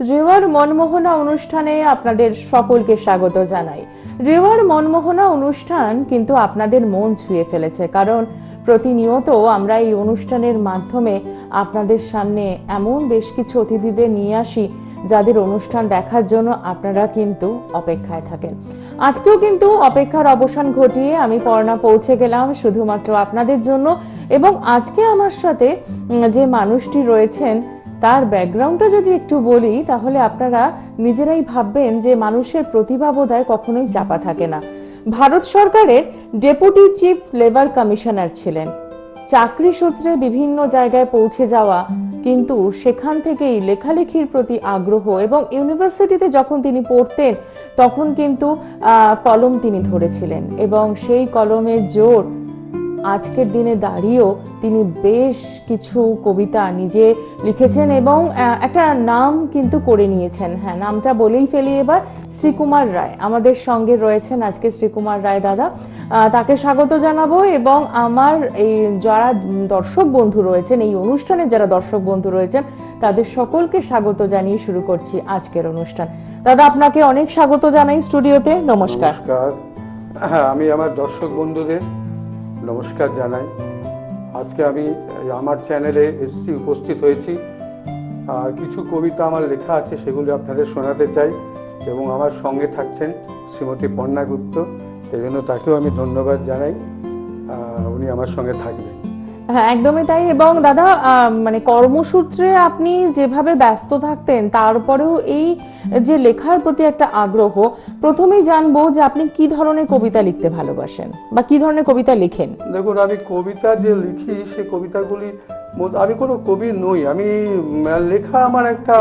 রেওয়ার মনমোহনা অনুষ্ঠানে আপনাদের সকলকে স্বাগত জানাই। রেওয়ার মনমোহনা অনুষ্ঠান কিন্তু আপনাদের মন ছুঁয়ে ফেলেছে, কারণ প্রতিনিয়ত আমরা এই অনুষ্ঠানের মাধ্যমে আপনাদের সামনে এমন বেশ কিছু অতিথিদের নিয়ে আসি যাদের অনুষ্ঠান দেখার জন্য আপনারা কিন্তু অপেক্ষায় থাকেন। আজকেও কিন্তু অপেক্ষার অবসান ঘটিয়ে আমি পর্ণা পৌঁছে গেলাম শুধুমাত্র আপনাদের জন্য। এবং আজকে আমার সাথে যে মানুষটি রয়েছেন তার ব্যাকগ্রাউন্ডটা যদি একটু বলি, তাহলে আপনারা নিজেরাই ভাববেন যে মানুষের প্রতিভা বোধহয় কখনোই চাপা থাকে না। ভারত সরকারের ডেপুটি চিফ লেবার কমিশনার ছিলেন, চাকরি সূত্রে বিভিন্ন জায়গায় পৌঁছে যাওয়া, কিন্তু সেখান থেকেই লেখালেখির প্রতি আগ্রহ, এবং ইউনিভার্সিটিতে যখন তিনি পড়তেন তখন কিন্তু কলম তিনি ধরেছিলেন, এবং সেই কলমের জোর আজকের দিনে দাঁড়িয়েও তিনি বেশ কিছু কবিতা নিজে লিখেছেন এবং একটা নাম কিন্তু করে নিয়েছেন। হ্যাঁ, নামটা বলেই ফেলি এবার। শ্রীকুমার রায় আমাদের সঙ্গে রয়েছেন আজকে। শ্রীকুমার রায় দাদা, তাকে স্বাগত জানাবো। এবং আমার এই যারা দর্শক বন্ধু রয়েছেন, এই অনুষ্ঠানে যারা দর্শক বন্ধু রয়েছেন, তাদের সকলকে স্বাগত জানিয়ে শুরু করছি আজকের অনুষ্ঠান। দাদা, আপনাকে অনেক স্বাগত জানাই স্টুডিওতে। নমস্কার। হ্যাঁ, আমি আমার দর্শক বন্ধুদের নমস্কার জানাই। আজকে আমি আমার চ্যানেলে এসেছি, উপস্থিত হয়েছি। কিছু কবিতা আমার লেখা আছে, সেগুলি আপনাদের শোনাতে চাই। এবং আমার সঙ্গে থাকছেন শ্রীমতী পর্ণা গুপ্ত, এই জন্য তাকেও আমি ধন্যবাদ জানাই, উনি আমার সঙ্গে থাকবেন। হ্যাঁ, একদমই তাই। এবং দাদা, মানে কর্মসূত্রে আপনি যেভাবে ব্যস্ত থাকতেন, তারপরেও এই যে লেখার প্রতি একটা আগ্রহ, প্রথমেই জানবো যে আপনি কি ধরনের কবিতা লিখতে ভালোবাসেন বা কি ধরনের কবিতা লেখেন? দেখুন, আমি কবিতা যে লিখি, সে কবিতাগুলি, আমি কোনো কবি নই। আমি লেখা আমার একটা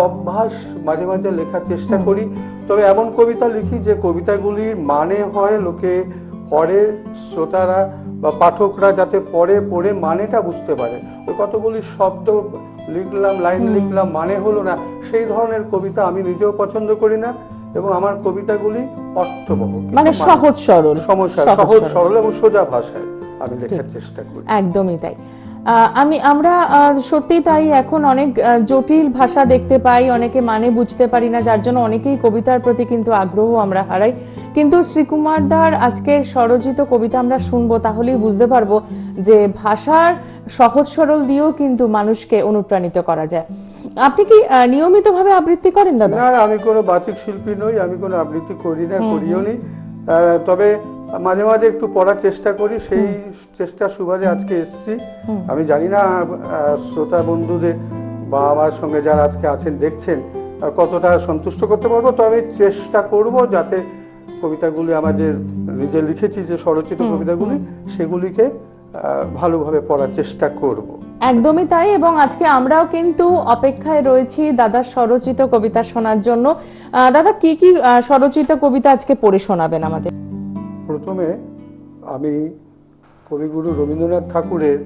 অভ্যাস, মাঝে মাঝে লেখার চেষ্টা করি। তবে এমন কবিতা লিখি যে কবিতাগুলির মানে হয়, লোকে পড়ে, শ্রোতারা বা পাঠকরা যাতে পড়ে মানেটা বুঝতে পারে। ওই কতগুলি শব্দ লিখলাম, লাইন লিখলাম, মানে হলো না, সেই ধরনের কবিতা আমি নিজেও পছন্দ করি না। এবং আমার কবিতাগুলি অর্থবহ, মানে সহজ সরল, সহজ সরল এবং সোজা ভাষায় আমি লেখার চেষ্টা করি। একদমই তাই। আমরা সত্যি তাই, এখন অনেক জটিল ভাষা দেখতে পাই, অনেকে মানে বুঝতে পারি না, যার জন্য অনেকেই কবিতার প্রতি কিন্তু আগ্রহ আমরা হারাই। কিন্তু শ্রীকুমার দার আজকের স্বরচিত কবিতা আমরা শুনবো, তাহলেই বুঝতে পারবো যে ভাষার সহজ সরল দিয়েও কিন্তু মানুষকে অনুপ্রাণিত করা যায়। আপনি কি নিয়মিতভাবে আবৃত্তি করেন দাদা? না, আমি কোনো বাচিক শিল্পী নই, আমি কোনো আবৃত্তি করি না, করিও নি। তবে মাঝে মাঝে একটু পড়ার চেষ্টা করি, সেই চেষ্টা সুবাদে আজকে এসেছি। আমি জানি না শ্রোতা বন্ধুদের বা আমার সঙ্গে যারা আজকে আছেন দেখছেন কতটা সন্তুষ্ট করতে পারবো। তো আমি চেষ্টা করব যাতে কবিতাগুলি আমার যে নিজে লিখেছি, যে স্বরচিত কবিতাগুলি, সেগুলিকে ভালোভাবে পড়ার চেষ্টা করব। একদমই তাই। এবং আজকে আমরাও কিন্তু অপেক্ষায় রয়েছি দাদার স্বরচিত কবিতা শোনার জন্য। দাদা, কি কি স্বরচিত কবিতা আজকে পড়ে শোনাবেন আমাদের? প্রথমে আমি কবিগুরু রবীন্দ্রনাথ ঠাকুরের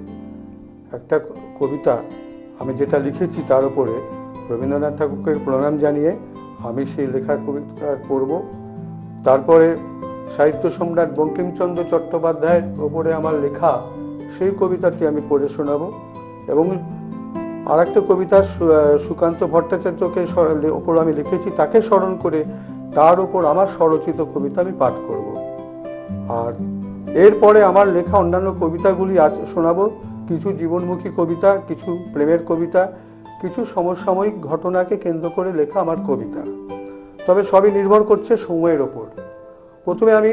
একটা কবিতা আমি যেটা লিখেছি, তার উপরে রবীন্দ্রনাথ ঠাকুরকে প্রণাম জানিয়ে আমি সেই লেখার কবিতা পড়ব। তারপরে সাহিত্য সম্রাট বঙ্কিমচন্দ্র চট্টোপাধ্যায়ের ওপরে আমার লেখা সেই কবিতাটি আমি পড়ে শোনাবো। এবং আর একটা কবিতা সুকান্ত ভট্টাচার্যকে ওপর আমি লিখেছি, তাকে স্মরণ করে তার উপর আমার স্বরচিত কবিতা আমি পাঠ করব। আর এরপরে আমার লেখা অন্যান্য কবিতাগুলি শোনাবো। কিছু জীবনমুখী কবিতা, কিছু প্রেমের কবিতা, কিছু সমসাময়িক ঘটনাকে কেন্দ্র করে লেখা আমার কবিতা। তবে সবই নির্ভর করছে সময়ের ওপর। প্রথমে আমি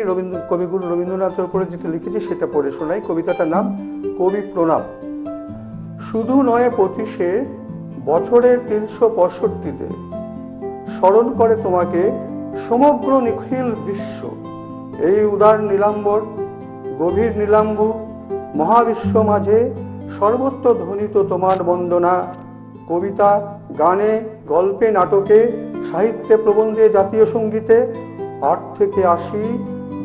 কবিগুরু রবীন্দ্রনাথের উপরে যেটা লিখেছি সেটা পড়ে শোনাই। কবিতাটার নাম কবি প্রণাম। শুধু নয় 25-এ বছরের 365-তে স্মরণ করে তোমাকে সমগ্র নিখিল বিশ্ব। এই উদার নীলাম্বর, গভীর নীলাম্বু মহাবিশ্ব মাঝে সর্বত্র ধ্বনিত তোমার বন্দনা। কবিতা, গানে, গল্পে, নাটকে, সাহিত্যে, প্রবন্ধে, জাতীয় সঙ্গীতে, পাঠ থেকে আসি,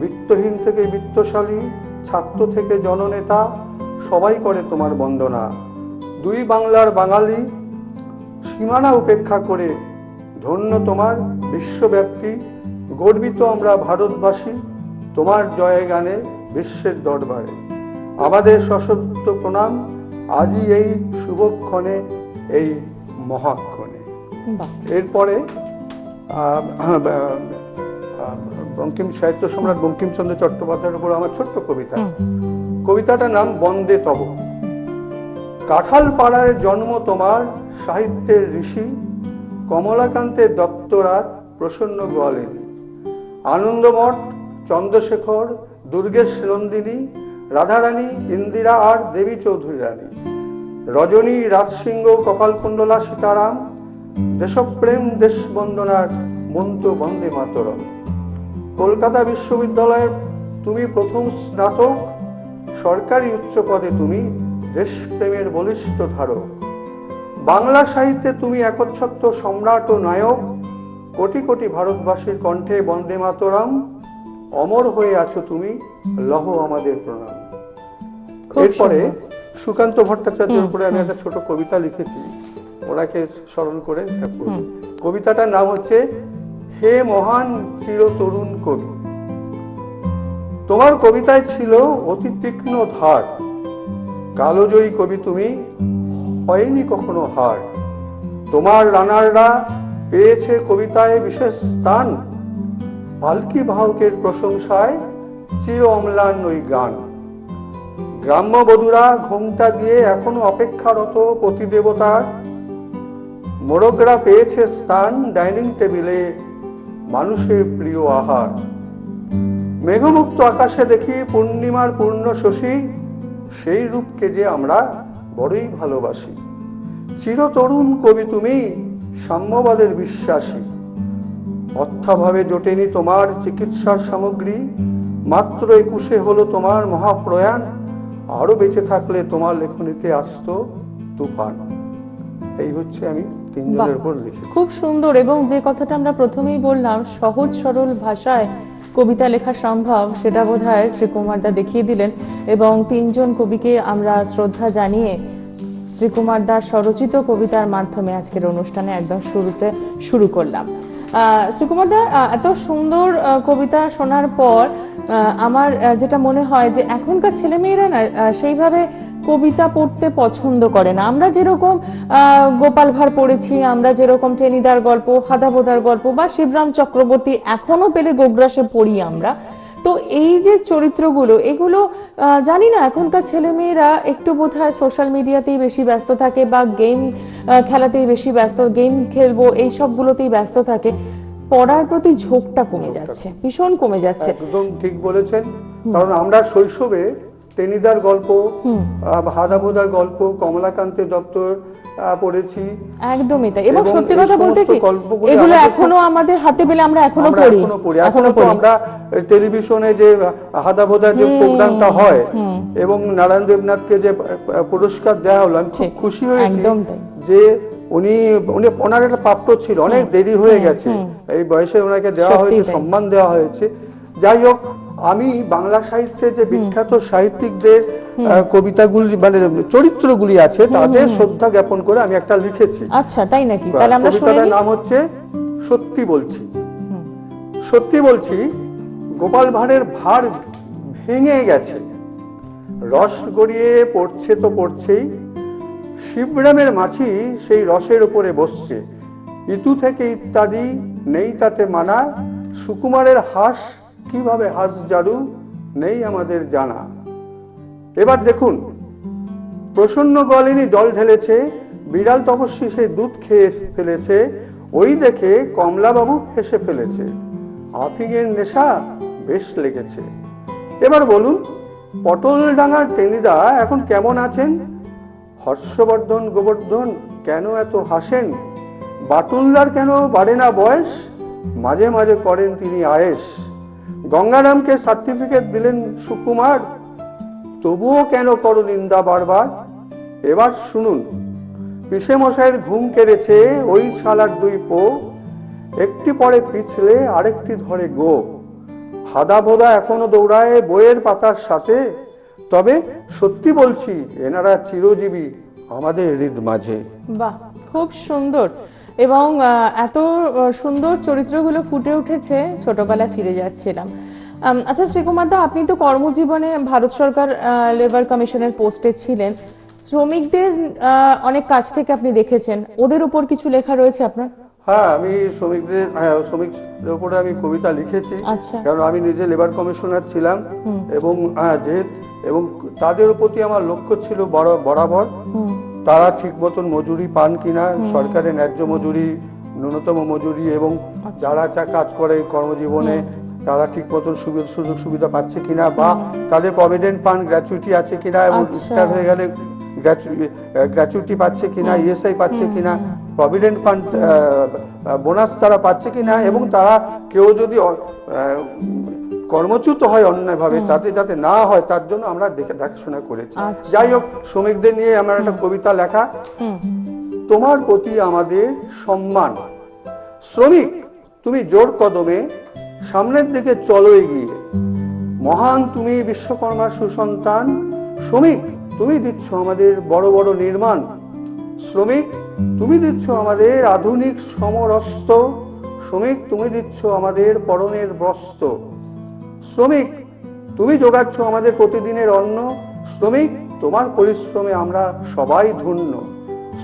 বৃত্তহীন থেকে বৃত্তশালী, ছাত্র থেকে জননেতা, সবাই করে তোমার বন্দনা। দুই বাংলার বাঙালি সীমানা উপেক্ষা করে ধন্য তোমার বিশ্বব্যাপ্তি। গর্বিত আমরা ভারতবাসী তোমার জয় গানে বিশ্বের দরবারে। আমাদের সশস্ত্র প্রণাম আজই এই শুভক্ষণে, এই মহাক্ষণে। বাহ। এরপরে বঙ্কিম সাহিত্য সম্রাট বঙ্কিমচন্দ্র চট্টোপাধ্যায়ের উপর আমার ছোট্ট কবিতা। কবিতাটার নাম বন্দে তব। কাঁঠাল পাড়ার জন্ম তোমার, সাহিত্যের ঋষি কমলাকান্তের দপ্তরার প্রসন্ন গোয়ালিনী, আনন্দমঠ, চন্দ্রশেখর, দুর্গেশ নন্দিনী, রাধারানী, ইন্দিরা আর দেবী চৌধুরী রানী, রজনী, রাজসিংহ, কপালকুণ্ডলা, সীতারাম, দেশপ্রেম, দেশবন্দনার মন্ত্র বন্দে মাতরম। কলকাতা বিশ্ববিদ্যালয়ের তুমি প্রথম স্নাতক, সরকারি উচ্চ পদে তুমি দেশপ্রেমের বলিষ্ঠ ধারক। বাংলা সাহিত্যে তুমি একচ্ছত্র সম্রাট ও নায়ক, কোটি কোটি ভারতবাসীর কণ্ঠে বন্দে মাতরম। অমর হয়ে আছো তুমি, লহ আমাদের প্রণাম। এরপরে সুকান্ত ভট্টাচার্যের উপরে আমি একটা ছোট কবিতা লিখেছি, ওনাকে স্মরণ করে কবিতাটার নাম হচ্ছে হে মহান চিরতরুণ কবি। তোমার কবিতায় ছিল অতি তীক্ষ্ণ ধার, কালোজয়ী কবি তুমি, হয়নি কখনো হার। তোমার রানাররা পেয়েছে কবিতায় বিশেষ স্থান, পালকি বাহকের প্রশংসায় চির অম্লান ওই গান। গ্রাম্য বধূরা ঘোমটা দিয়ে এখনো অপেক্ষারত পতিদেবতার, মোরগরা পেয়েছে স্থান ডাইনিং টেবিলে, মানুষের প্রিয় আহার। মেঘমুক্ত আকাশে দেখি পূর্ণিমার পূর্ণ শশী, সেই রূপকে যে আমরা বড়ই ভালোবাসি। চিরতরুণ কবি তুমি, সাম্যবাদের বিশ্বাসী। অর্থাভাবে জোটেনি তোমার চিকিৎসার সামগ্রী, মাত্র 21 হলো তোমার মহাপ্রয়াণ, আরো বেঁচে থাকলে তোমার লেখনীতে আসতো তুফান। এই হচ্ছে আমি তিনজনের উপর লিখেছি। খুব সুন্দর, এবং যে কথাটা আমরা প্রথমেই বললাম সহজ সরল ভাষায় কবিতা লেখা সম্ভব, সেটা বোধহয় শ্রীকুমারদা দেখিয়ে দিলেন। এবং তিনজন কবিকে আমরা শ্রদ্ধা জানিয়ে শ্রীকুমারদার স্বরচিত কবিতার মাধ্যমে আজকের অনুষ্ঠানে একদম শুরুতে শুরু করলাম। শ্রীকুমারদা, এত সুন্দর কবিতা শোনার পর আমার যেটা মনে হয় যে এখনকার ছেলেমেয়েরা না সেইভাবে কবিতা পড়তে পছন্দ করে না। আমরা যেরকম গোপাল ভাঁড় পড়েছি, আমরা যেরকম টেনিদার গল্প, হাদাবোদার গল্প বা শিবরাম চক্রবর্তী এখনো পেলে গোগ্রাসে পড়ি আমরা, তো এই যে চরিত্রগুলো, এগুলো জানি না এখনকার ছেলেমেয়েরা একটু বোধহয় সোশ্যাল মিডিয়াতেই বেশি ব্যস্ত থাকে বা গেম খেলাতেই বেশি ব্যস্ত, গেম খেলবো এই সবগুলোতেই ব্যস্ত থাকে, পড়ার প্রতি ঝোঁকটা কমে যাচ্ছে, ভীষণ কমে যাচ্ছে। একদম ঠিক বলেছেন। কারণ আমরা শৈশবে টেনিদার গল্প, হাদাবোদার গল্প, কমলাকান্তের দপ্তর পড়েছি, একদমই তাই। এবং সত্যি কথা বলতে কি এগুলো এখনো আমাদের হাতে পেলে আমরা এখনো পড়ি। এখনো তো আমরা টেলিভিশনে যে হাদাবোদা যে প্রোগ্রামটা হয় এবং নারায়ণ দেবনাথকে যে পুরস্কার দেওয়া হলো, আমি খুব খুশি হয়েছি যে ওনার একটা প্রাপ্য ছিল, অনেক দেরি হয়ে গেছে, এই বয়সে ওনাকে দেওয়া হয়েছে, সম্মান দেওয়া হয়েছে। যাই হোক, আমি বাংলা সাহিত্যে যে বিখ্যাত সাহিত্যিকদের কবিতাগুলি মানে চরিত্রগুলি আছে তাদের শ্রদ্ধা জ্ঞাপন করে আমি একটা লিখেছি। আচ্ছা, তাই নাকি? তাহলে আমরা শুনি। কবিতাটার নাম হচ্ছে সত্যি বলছি। সত্যি বলছি, গোপাল ভাঁড়ের ভাঁড় ভেঙে গেছে, রস গড়িয়ে পড়ছে তো পড়ছেই, শিবরামের মাছি সেই রসের উপরে বসছে, ইতু থেকে ইত্যাদি নেই তাতে মানা, সুকুমারের হাস কিভাবে হাস জারু নেই আমাদের জানা। এবার দেখুন, প্রসন্ন গলিনী জল ঢেলেছে, বিড়াল তপস্বী সে দুধ খেয়ে ফেলেছে, ওই দেখে কমলাবাবু হেসে ফেলেছে, আফিংয়ের নেশা বেশ লেগেছে। এবার বলুন, পটলডাঙ্গার টেনিদা এখন কেমন আছেন? হর্ষবর্ধন গোবর্ধন কেন এত হাসেন? বাটুলদার কেন বাড়ে না বয়স? মাঝে মাঝে করেন তিনি আয়েশ। গঙ্গারামকে সার্টিফিকেট দিলেন সুকুমার, তবুও কেন করো নিন্দা বারবার? এবার শুনুন, পিসে মশাইয়ের ঘুম কেড়েছে ওই শালার দুই পো, একটি পরে পিছলে আরেকটি ধরে গো, হাদাবোদা এখনো দৌড়ায় বইয়ের পাতার সাথে, তবে সত্যি বলছি এনারা চিরজীবী আমাদের হৃদ মাঝে। বাহ, খুব সুন্দর। এবং এত সুন্দর চরিত্রগুলো ফুটে উঠেছে, ছোটবেলায় ফিরে যাচ্ছিলাম। আচ্ছা শ্রীকুমারদা, আপনি তো কর্মজীবনে ভারত সরকার লেবার কমিশনের পোস্টে ছিলেন, শ্রমিকদের অনেক কাছ থেকে আপনি দেখেছেন, ওদের উপর কিছু লেখা রয়েছে আপনার? হ্যাঁ, আমি শ্রমিকদের উপরে আমি কবিতা লিখেছি। আচ্ছা। কারণ আমি নিজে লেবার কমিশনার ছিলাম এবং এবং তাদের প্রতি আমার লক্ষ্য ছিল বরাবর তারা ঠিক মতন মজুরি পান কিনা, সরকারের ন্যায্য মজুরি, ন্যূনতম মজুরি, এবং যারা কাজ করে কর্মজীবনে তারা ঠিক মতন সুযোগ সুবিধা পাচ্ছে কিনা, বা তাদের প্রভিডেন্ট ফান্ড গ্র্যাচুইটি আছে কিনা, এবং রিটায়ার হয়ে গেলে গ্র্যাচুইটি পাচ্ছে কিনা, ইএসআই পাচ্ছে কিনা, প্রভিডেন্ট ফান্ড বোনাস তারা পাচ্ছে কিনা, এবং তারা কেউ যদি কর্মচ্যুত হয় অন্যায়ভাবে তাতে যাতে না হয় তার জন্য আমরা দেখাশোনা করেছি। যাই হোক, শ্রমিকদের নিয়ে আমার একটা কবিতা লেখা। তোমার প্রতি আমাদের সম্মান, শ্রমিক তুমি জোর কদমে সামনের দিকে চলো এগিয়ে, মহান তুমি বিশ্বকর্মার সুসন্তান, শ্রমিক তুমি দিচ্ছ আমাদের বড় বড় নির্মাণ, শ্রমিক তুমি দিচ্ছ আমাদের আধুনিক সমরস্ত্র, শ্রমিক তুমি দিচ্ছ আমাদের পরনের বস্ত্র, শ্রমিক তুমি যোগাচ্ছ আমাদের প্রতিদিনের অন্ন, শ্রমিক তোমার পরিশ্রমে আমরা সবাই ধন্য,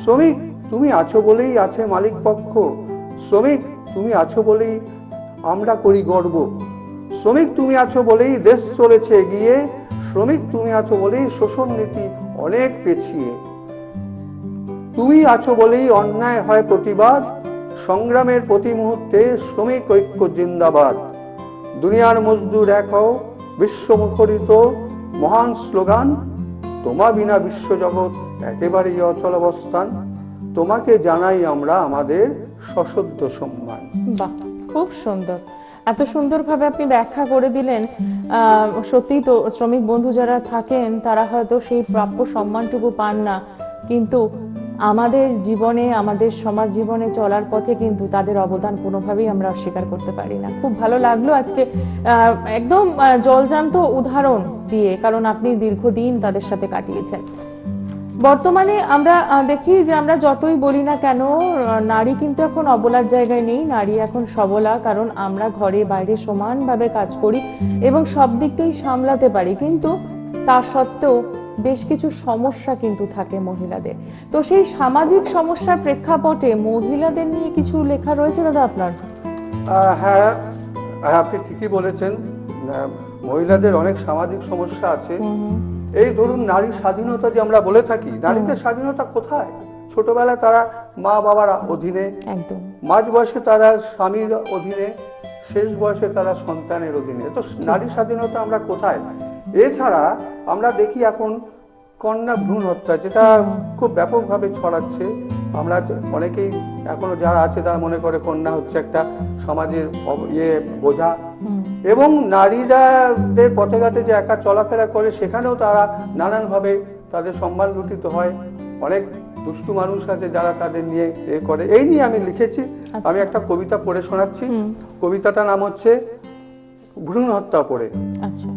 শ্রমিক তুমি আছো বলেই আছে মালিক পক্ষ, শ্রমিক তুমি আছো বলেই আমরা করি গর্ব, শ্রমিক তুমি আছো বলেই দেশ চলেছে এগিয়ে, শ্রমিক তুমি আছো বলেই শোষণ নীতি অনেক পেছিয়ে, তুমি আছো বলেই অন্যায় হয় প্রতিবাদ, সংগ্রামের প্রতি মুহূর্তে শ্রমিক ঐক্য জিন্দাবাদ, দুনিয়ার মজদুর এক হও বিশ্বমুখরিত মহান স্লোগান, তোমা বিনা বিশ্বজগৎ একেবারেই অচল অবস্থান, তোমাকে জানাই আমরা আমাদের সশ্রদ্ধ সম্মান। বাহ, খুব সুন্দর, এত সুন্দরভাবে আপনি ব্যাখ্যা করে দিলেন। সত্যিই তো শ্রমিক বন্ধু যারা থাকেন তারা হয়তো সেই প্রাপ্য সম্মানটুকু পান না, কিন্তু আমাদের জীবনে, আমাদের সমাজ জীবনে চলার পথে কিন্তু তাদের অবদান কোনোভাবেই আমরা অস্বীকার করতে পারি না। খুব ভালো লাগলো আজকে একদম জলজান্ত উদাহরণ দিয়ে, কারণ আপনি দীর্ঘদিন তাদের সাথে কাটিয়েছেন। বর্তমানে আমরা দেখি যে আমরা যতই বলি না কেন, নারী কিন্তু এখন অবলার জায়গায় নেই, নারী এখন সবলা, কারণ আমরা ঘরে বাইরে সমানভাবে কাজ করি এবং সব দিকটাই সামলাতে পারি, কিন্তু তা সত্ত্বেও বেশ কিছু সমস্যা কিন্তু থাকে মহিলাদের। তো সেই সামাজিক সমস্যার প্রেক্ষাপটে মহিলাদের নিয়ে কিছু লেখা রয়েছে দাদা আপনার? হ্যাঁ, আপনি ঠিকই বলেছেন, মহিলাদের অনেক সামাজিক সমস্যা আছে। এই ধরুন, নারী স্বাধীনতা যে আমরা বলে থাকি, নারীদের স্বাধীনতা কোথায়? ছোটবেলায় তারা মা বাবার অধীনে, একদম মাঝ বয়সে তারা স্বামীর অধীনে, শেষ বয়সে তারা সন্তানের অধীনে। তো নারী স্বাধীনতা আমরা কোথায়? এছাড়া আমরা দেখি এখন কন্যা ভ্রূণ হত্যা, যেটা খুব ব্যাপকভাবে ছড়াচ্ছে। আমরা অনেকেই এখনো যারা আছে তারা মনে করে কন্যা হচ্ছে একটা সমাজের বোঝা, এবং নারীদের পথে ঘাটে যে একা চলাফেরা করে সেখানেও তারা নানানভাবে তাদের সম্মান লুঠিত হয়। অনেক দুষ্টু মানুষ আছে যারা তাদের নিয়ে করে। এই নিয়ে আমি লিখেছি। আমি একটা কবিতা পড়ে শোনাচ্ছি। কবিতাটার নাম হচ্ছে ভ্রূণ হত্যা পড়ে। আচ্ছা।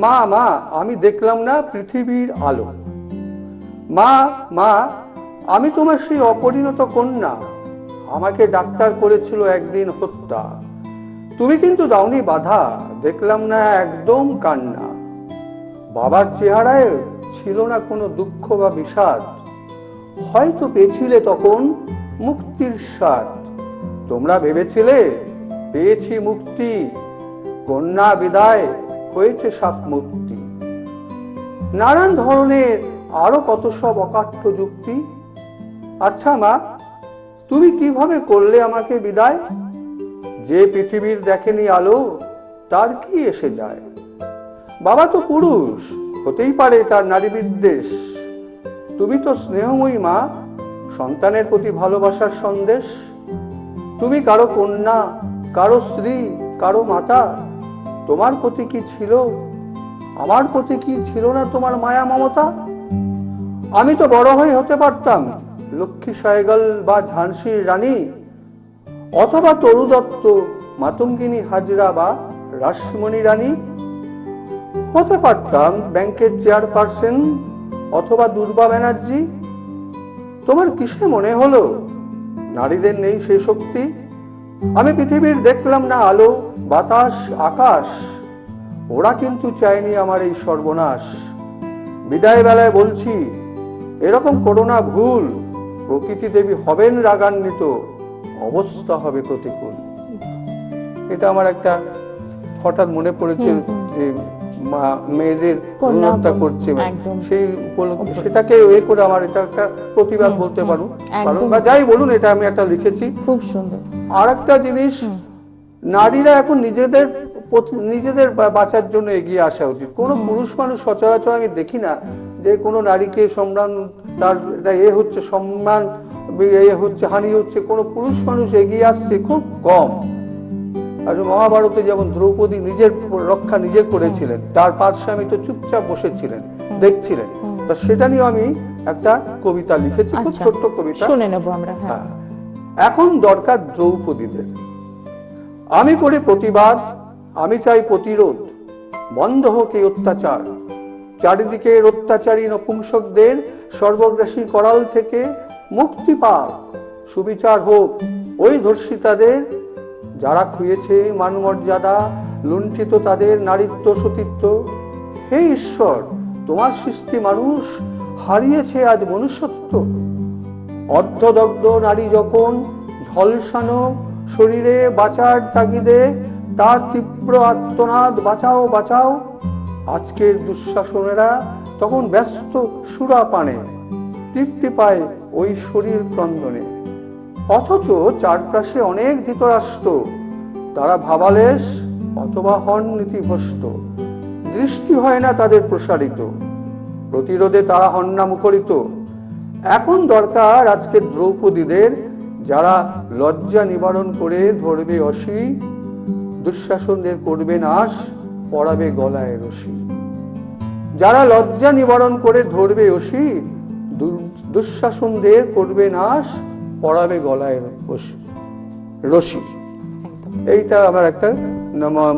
মা মা আমি দেখলাম না পৃথিবীর আলো, মা মা আমি তোমার সেই অপরিণত কন্যা, আমাকে ডাক্তার করেছিল একদিন হত্যা, তুমি কিন্তু দাওনি বাধা, দেখলাম না একদম কান্না, বাবার চেহারায় ছিল না কোনো দুঃখ বা বিষাদ, হয়তো পেয়েছিলে তখন মুক্তির স্বাদ, তোমরা ভেবেছিলে পেয়েছি মুক্তি, কন্যা বিদায় হয়েছে সাপ মুক্তি, নানান ধরনের আরো কত সব অকাঠ্য যুক্তি। আচ্ছা মা, তুমি কিভাবে করলে আমাকে বিদায়, যে পৃথিবীর দেখেনি আলো তার কি এসে যায়, বাবা তো পুরুষ, হতেই পারে তার নারী বিদ্বেষ, তুমি তো স্নেহময়ী মা, সন্তানের প্রতি ভালোবাসার সন্দেশ, তুমি কারো কন্যা, কারো স্ত্রী, কারো মাতা, তোমার প্রতি কি ছিল, আমার প্রতি কি ছিল না তোমার মায়া মমতা? আমি তো বড় হয়ে হতে পারতাম লক্ষ্মী সাইগল বা ঝাঁসির রানী, অথবা তরু দত্ত, মাতঙ্গিনী হাজরা বা রাসমণি রানী, হতে পারতাম ব্যাংকের চেয়ারপারসন অথবা দুর্বা ব্যানার্জি। তোমার কিসে মনে হলো নারীদের নেই সেই শক্তি? আমি পৃথিবীর দেখলাম না আলো, বাতাস, আকাশ, ওরা কিন্তু চায়নি আমার এই সর্বনাশ। বিদায় বেলায় বলছি এরকম করোনা ভুল, প্রকৃতি দেবী হবেন রাগান্বিত, অবস্থা হবে প্রতিকূল। এটা আমার একটা হঠাৎ মনে পড়েছে, যে মেয়েদের হত্যা করছে, সেই উপলক্ষে সেটাকে এ করে আমার এটা একটা প্রতিবাদ বলতে পারুন, বা যাই বলুন, এটা আমি একটা লিখেছি। খুব সুন্দর। আর একটা জিনিস, নারীরা এখন নিজেদের বাঁচার জন্য এগিয়ে আসা উচিত। কোনো পুরুষ মানুষ সচরাচর আমি দেখি না যে কোনো নারীকে সম্মান, তার এ হচ্ছে সম্মান, এ হচ্ছে হানি হচ্ছে, কোনো পুরুষ মানুষ এগিয়ে আসছে খুব কম। আর মহাভারতে যেমন দ্রৌপদী নিজের রক্ষা নিজে করেছিলেন, তার পার্শ্বে তো চুপচাপ বসেছিলেন, দেখছিলেন। তা সেটা নিয়ে আমি একটা কবিতা লিখেছি, খুব ছোট্ট কবিতা, শুনে নেব আমরা। এখন দরকার দ্রৌপদীদের। আমি করি প্রতিবাদ, আমি চাই প্রতিরোধ, বন্ধ হোক এই অত্যাচার, চারিদিকের অত্যাচারী নপুংসকদের সর্বগ্রাসী করাল থেকে মুক্তি পাক, সুবিচার হোক ওই ধর্ষিতাদের, যারা খুঁয়েছে মানমর্যাদা, লুণ্ঠিত তাদের নারীত্ব সতীত্ব। হে ঈশ্বর, তোমার সৃষ্টি মানুষ হারিয়েছে আজ মনুষ্যত্ব। অর্ধদগ্ধ নারী যখন ঝলসানো শরীরে বাঁচার তাগিদে তার তীব্র আর্তনাদ, বাঁচাও বাঁচাও, আজকের দুঃশাসনেরা তখন ব্যস্ত সুরাপানে, তৃপ্তি পায় ওই শরীর ক্রন্দনে। অথচ চারপাশে অনেক ধৃতরাষ্ট্র, তারা ভাবালেশ অথবা হন নীতিভ্রষ্ট, দৃষ্টি হয় না তাদের প্রসারিত, প্রতিরোধে তারা হন না মুখরিত। এখন দরকার আজকে দ্রৌপদীদের, যারা লজ্জা নিবারণ করে ধরবে অসি, দুঃশাসনদের করবে নাশ, পরাবে গলায় রশি। যারা লজ্জা নিবারণ করে ধরবে অসি, দুঃশাসনদের করবে নাশ, পরাবে গলায় রশি। এইটা আমার একটা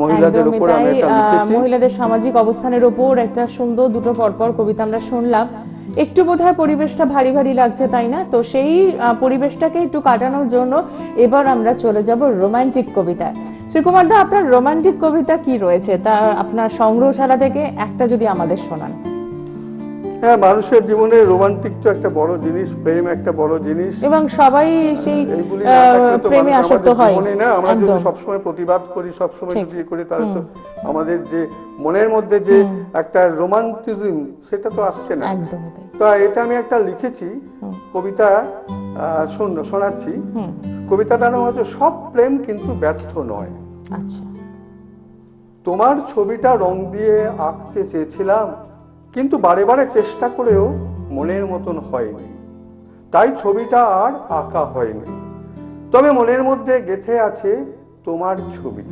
মহিলাদের উপর আমি একটা লিখেছি, মহিলাদের সামাজিক অবস্থানের উপর একটা সুন্দর দুটো পরপর কবিতা আমরা শুনলাম। একটু বোধহয় পরিবেশটা ভারী ভারী লাগছে, তাই না? তো সেই পরিবেশটাকে একটু কাটানোর জন্য এবার আমরা চলে যাব রোমান্টিক কবিতায়। শ্রীকুমার দা, আপনার রোমান্টিক কবিতা কি রয়েছে তা আপনার সংগ্রহশালা থেকে একটা যদি আমাদের শোনান। হ্যাঁ, মানুষের জীবনে রোমান্টিক তো একটা বড় জিনিস, প্রেম একটা বড় জিনিস, এবং সবাই সেই প্রেমে আসক্ত হয়। আমরা যদি সবসময় প্রতিবাদ করি, সবসময় যদি করি, তাহলে তো আমাদের যে মনের মধ্যে যে একটা রোমান্টিজম, সেটা তো আসছে না। তো এটা আমি একটা লিখেছি কবিতা, শোনাচ্ছি। কবিতাটার নাম হচ্ছে সব প্রেম কিন্তু ব্যর্থ নয়। আচ্ছা। তোমার ছবিটা রং দিয়ে আঁকতে চেয়েছিলাম, কিন্তু বারে বারে চেষ্টা করেও মনের মতন হয়নি, তাই ছবিটা আর আঁকা হয়নি। তবে মনের মধ্যে গেঁথে আছে তোমার ছবি।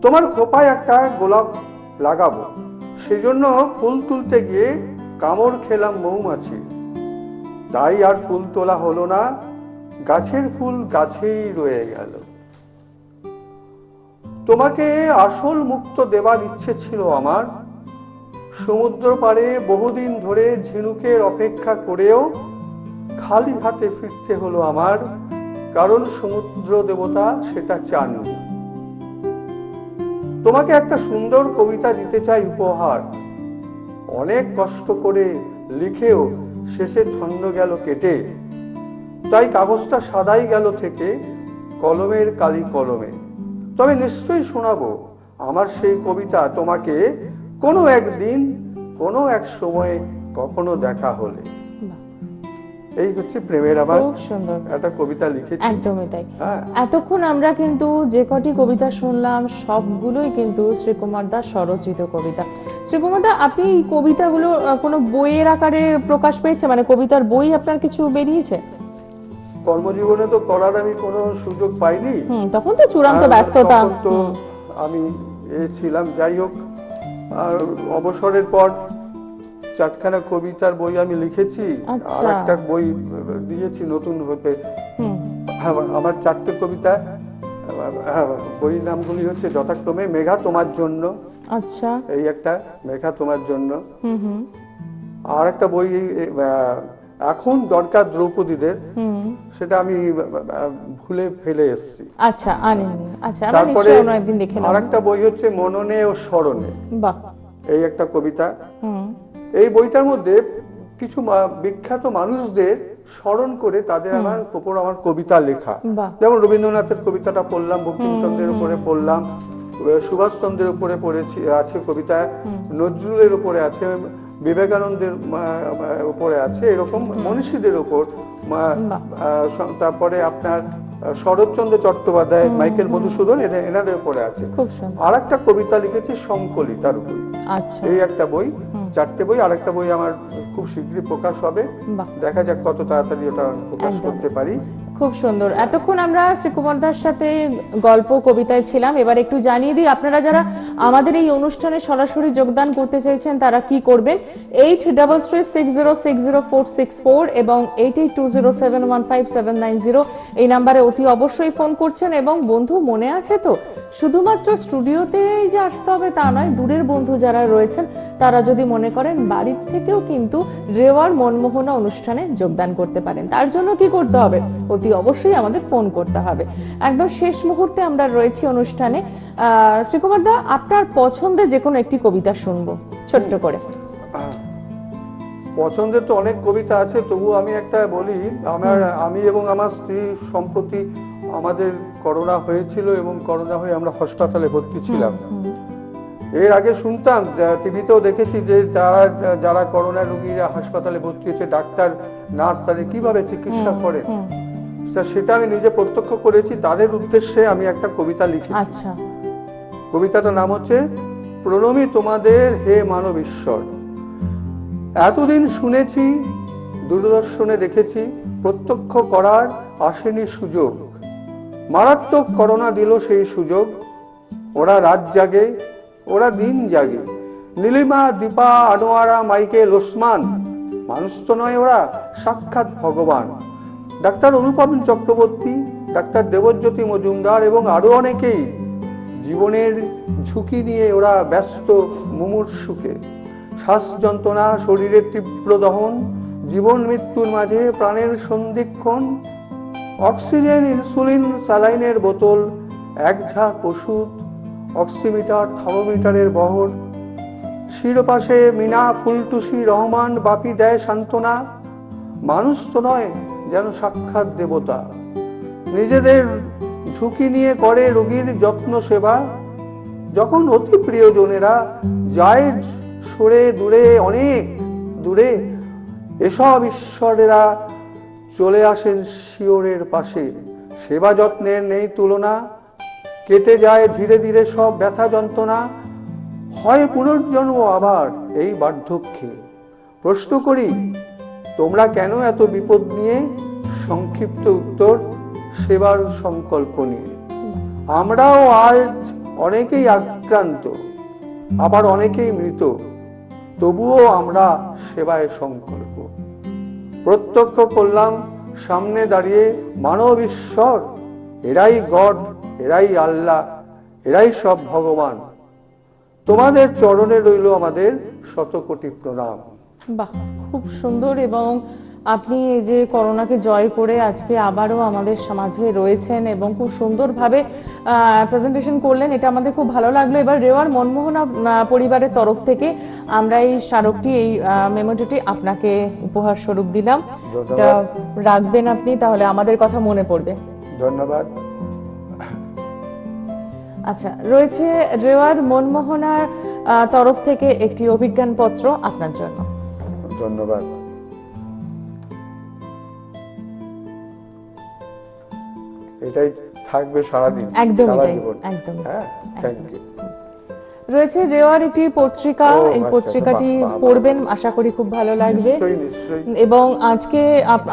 তোমার খোপায় একটা গোলাপ লাগাবো, সেজন্য ফুল তুলতে গিয়ে কামড় খেলাম মৌমাছি, তাই আর ফুল তোলা হলো না, গাছের ফুল গাছেই রয়ে গেল। তোমাকে আসল মুক্ত দেবার ইচ্ছে ছিল আমার, সমুদ্র পাড়ে বহুদিন ধরে ঝিনুকের অপেক্ষা করেও খালি হাতে ফিরতে হলো আমার, কারণ সমুদ্র দেবতা সেটা চাননি। তোমাকে একটা সুন্দর কবিতা দিতে চাই উপহার, অনেক কষ্ট করে লিখেও শেষে ছন্দ গেল কেটে, তাই কাগজটা সাদাই গেল থেকে কলমের কালি কলমে। তবে নিশ্চয়ই শোনাবো আমার সেই কবিতা তোমাকে কোনো একদিন, কোনো এক সময়ে, কখনো দেখা হলে। এই হচ্ছে প্রেমের আবার সুন্দর একটা কবিতা লিখেছি। একদমই তাই। এতক্ষণ আমরা কিন্তু যে কটি কবিতা শুনলাম সবগুলোই কিন্তু শ্রীকুমার দাস স্বরচিত কবিতা। শ্রীকুমার দা, আপনি এই কবিতাগুলো কোনো বইয়ের আকারে প্রকাশ পেয়েছে, মানে কবিতার বই আপনার কিছু বেরিয়েছে? কর্মজীবনে তো করার আমি কোনো সুযোগ পাইনি, তখন তো চূড়ান্ত ব্যস্ততা, তো আমি ছিলাম। যাই হোক, আর অবসরের পর চারখানা কবিতার বই আমি লিখেছি, আর একটা বই দিয়েছি নতুন হতে। আমার চারটে কবিতা, বই নামগুলি হচ্ছে যথাক্রমে মেঘা তোমার জন্য, আচ্ছা, এই একটা মেঘা তোমার জন্য, আর একটা বই এখন দরকার দ্রৌপদীদের, সেটা আমি ভুলে ফেলে এসেছি। আচ্ছা, আনেননি। আচ্ছা, আমরা নিশ্চয়ই অন্য একদিন দেখে নেব। আর একটা বই হচ্ছে মননে ও স্মরণে, বাহ, এই একটা কবিতা। এই বইটার মধ্যে কিছু বিখ্যাত মানুষদের স্মরণ করে তাদের উপর আমার কবিতা লেখা। বাহ। যেমন রবীন্দ্রনাথের কবিতাটা পড়লাম, বঙ্কিমচন্দ্রের উপরে পড়লাম, সুভাষচন্দ্রের উপরে পড়েছি আছে কবিতা, নজরুলের উপরে আছে, বিবেকানন্দের উপরে আছে, এরকম মনীষীদের উপর। তারপরে আপনার শরৎচন্দ্র চট্টোপাধ্যায়, মাইকেল মধুসূদন, এনাদের উপরে আছে। খুব সুন্দর। আর একটা কবিতা লিখেছি সংকলিতার উপর। আচ্ছা, এই একটা বই, 4টে বই। আর একটা বই আমার খুব শীঘ্রই প্রকাশ হবে, বাহ। দেখা যাক কত তাড়াতাড়ি ওটা প্রকাশ একদম। করতে পারি। খুব সুন্দর। এতক্ষণ আমরা শ্রীকুমার দার সাথে গল্প কবিতায় ছিলাম। এবার একটু জানিয়ে দিই, আপনারা যারা আমাদের এই অনুষ্ঠানে সরাসরি যোগদান করতে চাইছেন তারা কি করবেন। 8336060464 এবং 8820715790 এই নাম্বারে অতি অবশ্যই ফোন করছেন। এবং বন্ধু, মনে আছে তো, শুধুমাত্র স্টুডিওতেই যে আসতে হবে তা নয়, দূরের বন্ধু যারা রয়েছেন তারা যদি মনে করেন বাড়ির থেকেও কিন্তু রেওয়ার মনমোহনা অনুষ্ঠানে যোগদান করতে পারেন। তার জন্য কি করতে হবে? অতি অবশ্যই আমাদের ফোন করতে হবে। একদম শেষ মুহূর্তে আমরা রয়েছি অনুষ্ঠানে। শ্রীকুমার দা, আপনার পছন্দের যে কোনো একটি কবিতা শুনবো ছোট্ট করে। পছন্দের তো অনেক কবিতা আছে, তবু আমি একটা বলি। আমি এবং আমার স্ত্রী সম্প্রতি আমাদের করোনা হয়েছিল এবং করোনা হয়ে আমরা হাসপাতালে ভর্তি ছিলাম। এর আগে শুনতাম, টিভিতেও দেখেছি যে যারা করোনা রোগীরা হাসপাতালে ভর্তি হয়েছে, ডাক্তার নার্স তাদের কিভাবে চিকিৎসা করে, সেটা আমি নিজে প্রত্যক্ষ করেছি। তাদের উদ্দেশ্যে আমি একটা কবিতা লিখেছি। আচ্ছা। কবিতাটার নাম হচ্ছে প্রণমী তোমাদের হে মানব ঈশ্বর। এতদিন শুনেছি, দূরদর্শনে দেখেছি, প্রত্যক্ষ করার আসেনি সুযোগ। মারাত্মক করোনা দিল সেই সুযোগ। ওরা রাত জাগে, ওরা দিন জাগে। নীলিমা, দীপা, আনোয়ারা, মাইকেল, ওসমান, মানুষ তো নয় ওরা, সাক্ষাৎ ভগবান। ডাক্তার অনুপম চক্রবর্তী, ডাক্তার দেবজ্যোতি মজুমদার এবং আরো অনেকেই জীবনের ঝুঁকি নিয়ে ওরা ব্যস্ত মুমূর্ষুকে। শ্বাস যন্ত্রণা, শরীরের তীব্র দহন, জীবন মৃত্যুর মাঝে প্রাণের সন্ধিক্ষণ। অক্সিজেন, ইনসুলিন, স্যালাইনের বোতল, এক ঝাঁক ওষুধ, অক্সিমিটার, থার্মোমিটারের বহর। শিরোপাশে মিনা, ফুলটুসি, রহমান, বাপি দেয় সান্ত্বনা। মানুষ তো নয়, যেন সাক্ষাৎ দেবতা। নিজেদের ঝুঁকি নিয়ে করে রোগীর যত্ন সেবা। যখন অতি প্রিয়জনেরা যায় সরে দূরে, অনেক দূরে, এসব ঈশ্বরেরা চলে আসেন শিওরের পাশে। সেবা যত্নের নেই তুলনা। কেটে যায় ধীরে ধীরে সব ব্যথা যন্ত্রণা। হয় পুনর্জন্ম আবার এই বার্ধক্যে। প্রশ্ন করি, তোমরা কেন এত বিপদ নিয়ে? সংক্ষিপ্ত উত্তর, সেবার সংকল্প নিয়ে। আমরাও আজ অনেকেই আক্রান্ত, আবার অনেকেই মৃত, তবুও আমরা সেবায় সংকল্প। প্রত্যক্ষ করলাম সামনে দাঁড়িয়ে মানব ঈশ্বর। এরাই গড, এরাই আল্লাহ, এরাই সব ভগবান। তোমাদের চরণে রইল আমাদের শতকোটি প্রণাম। বাহ, খুব সুন্দর। এবং আপনি এই যে করোনাকে জয় করে আজকে আবারও আমাদের সমাজে রয়েছেন এবং খুব সুন্দরভাবে প্রেজেন্টেশন করলেন, এটা আমাদের খুব ভালো লাগলো। এবার রেওয়ার মনমোহনা পরিবারের তরফ থেকে আমরা এই স্মারকটি, এই মেমোরিটি আপনাকে উপহার স্বরূপ দিলাম। এটা রাখবেন আপনি, তাহলে আমাদের কথা মনে পড়বে। ধন্যবাদ। আচ্ছা, রয়েছে রেওয়ার মনমোহনার তরফ থেকে একটি অভিজ্ঞানপত্র আপনার জন্য। ধন্যবাদ। এটাই থাকবে সারাদিন, একদমই সারা তাই, জীবন। একদমই। হ্যাঁ, থ্যাংক ইউ। রয়েছে রেওয়ার একটি পত্রিকা, এই আচ্ছা, পত্রিকাটি বাহ, বাহ, পড়বেন, আশা করি খুব ভালো লাগবে। নিশ্চয়ই, নিশ্চয়ই। এবং আজকে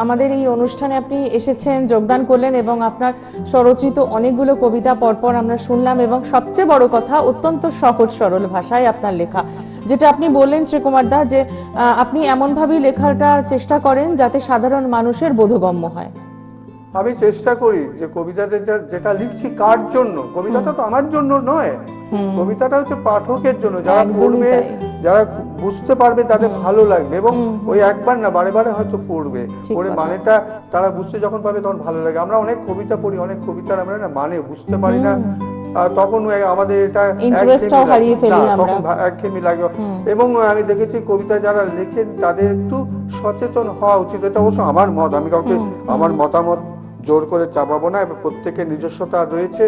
আমাদের এই অনুষ্ঠানে আপনি এসেছেন, যোগদান করলেন এবং আপনার স্বরচিত অনেকগুলো কবিতা পরপর আমরা শুনলাম। এবং সবচেয়ে বড় কথা, অত্যন্ত সহজ সরল ভাষায় আপনার লেখা। যেটা আপনি বললেন শ্রীকুমার দা, যে আপনি এমনভাবেই লেখাটা চেষ্টা করেন যাতে সাধারণ মানুষের বোধগম্য হয়। আমি চেষ্টা করি যে কবিতাতে যেটা লিখছি কার জন্য, কবিতাটা তো আমার জন্য নয়, কবিতাটা হচ্ছে পাঠকের জন্য, যারা পড়বে, যারা বুঝতে পারবে, তাদের ভালো লাগবে। এবং ওই একবার না, বারে বারে হয়তো পড়বে, পড়ে মানেটা তারা বুঝতে যখন পাবে তখন ভালো লাগে। আমরা অনেক কবিতা পড়ি, অনেক কবিতার আমরা না মানে বুঝতে পারি না, তখন আমাদের এটা ইন্টারেস্টটাও হারিয়ে ফেলি আমরা। তখন একঘেয়েমি লাগে। এবং আমি দেখেছি কবিতা যারা লেখেন তাদের একটু সচেতন হওয়া উচিত। এটা অবশ্য আমার মত, আমি কাউকে আমার মতামত জোর করে চাপাবো না, এবং প্রত্যেকের নিজস্বতা রয়েছে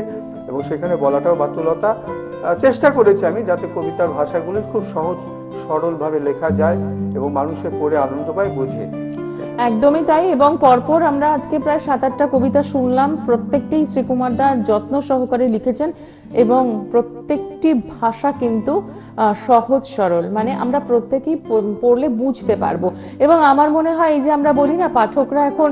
এবং সেখানে বলাটাও বাতুলতা। চেষ্টা করেছি আমি যাতে কবিতার ভাষাগুলো খুব সহজ সরলভাবে লেখা যায় এবং মানুষের পড়ে আনন্দ পায়, বোঝে। একদমই তাই। এবং পরপর আমরা আজকে প্রায় 7-8টা কবিতা শুনলাম, প্রত্যেকটাই শ্রীকুমার দা যত্ন সহকারে লিখেছেন এবং প্রত্যেকটি ভাষা কিন্তু সহজ সরল, মানে আমরা প্রত্যেকেই পড়লে বুঝতে পারবো। এবং আমার মনে হয় এই যে আমরা বলি না পাঠকরা এখন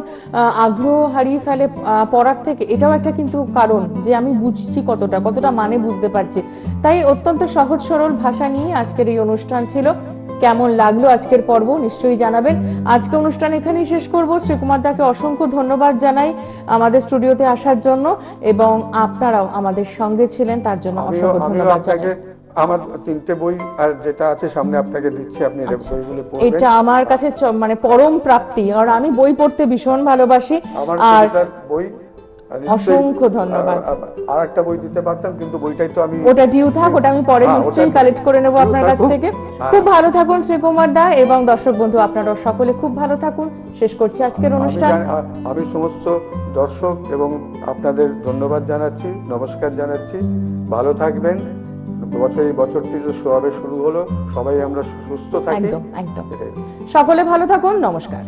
আগ্রহ হারিয়ে ফেলে পড়ার থেকে, এটাও একটা কিন্তু কারণ যে আমি বুঝছি কতটা মানে বুঝতে পারছি। তাই অত্যন্ত সহজ সরল ভাষা নিয়ে আজকের এই অনুষ্ঠান ছিল। কেমন লাগলো আজকের পর্ব নিশ্চয়ই জানাবেন। আজকে অনুষ্ঠান এখানেই শেষ করব। শ্রীকুমার দাকে অসংখ্য ধন্যবাদ জানাই আমাদের স্টুডিওতে আসার জন্য, এবং আপনারাও আমাদের সঙ্গে ছিলেন তার জন্য অসংখ্য ধন্যবাদ জানাই। আমার 3টে বই আর যেটা আছে সামনে আপনাকে দিচ্ছি, আপনি বইগুলো পড়বেন। এটা আমার কাছে মানে পরম প্রাপ্তি, আর আমি বই পড়তে ভীষণ ভালোবাসি। আর বই অসংখ্য ধন্যবাদ। আর একটা বই দিতে পারতাম কিন্তু বইটাই তো আমি, ওটা ডিউ থাক, ওটা আমি পরে নিশ্চয়ই কালেক্ট করে নেব আপনার কাছ থেকে। খুব ভালো থাকুন শ্রীকুমার দা, এবং দর্শক বন্ধু আপনারা সকলে খুব ভালো থাকুন। শেষ করছি আজকের অনুষ্ঠান। আমি সমস্ত দর্শক এবং আপনাদের ধন্যবাদ জানাচ্ছি, নমস্কার জানাচ্ছি। ভালো থাকবেন। এই বছরটি সবে শুরু হলো, সবাই আমরা সুস্থ থাকি। একদম একদম, সকলে ভালো থাকুন। নমস্কার।